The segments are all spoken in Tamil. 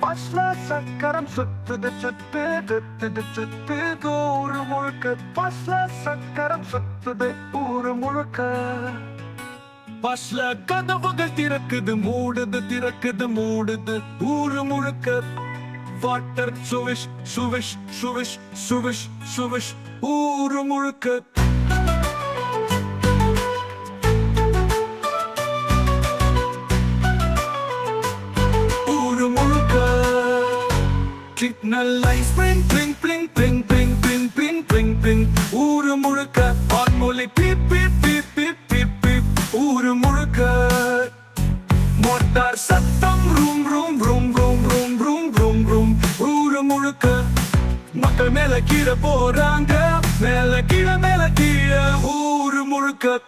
பஸ்ல சக்கரம் சுத்துது சுத்துது ஊரு முழுக்க. பஸ்ல சக்கரம் சுத்துது ஊரு முழுக்க. பஸ்ல கதவுகள் திறக்குது மூடுது திறக்குது மூடுது ஊரு முழுக்க. வாட்டர் சுவிஷ் சுவிஷ் சுவிஷ் சுவிஷ் சுவிஷ் ஊரு முழுக்க. Signal lights bling bling bling bling bling bling bling bling bling ஊரு முழுக்க. வான்மொழி beep beep beep beep beep beep ஊரு முழுக்க. மோட்டார் சத்தம் vroom vroom vroom vroom vroom vroom vroom vroom ஊரு முழுக்க. மக்கள் மேல கீழே போறாங்க மேல கீழே ஊரு முழுக்க.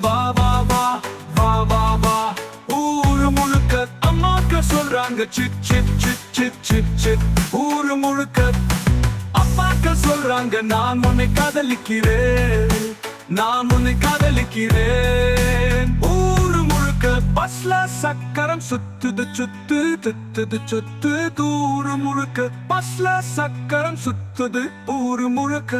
வா வா வா வா வா வா ஊரு முழுக்க. அம்மாக்கள் சொல்றாங்க sit sit sit sit sit sit ஊரு முழுக்க. அப்பாக்கள் சொல்றாங்க நான் உன்னை காதலிக்கிறேன் நான் உன்னை காதலிக்கிறேன் ஊரு முழுக்க. பஸ்ல சக்கரம் சுத்துது சுத்துது சுத்துது ஊரு முழுக்க. பஸ்ல சக்கரம் சுத்துது ஊரு முழுக்க.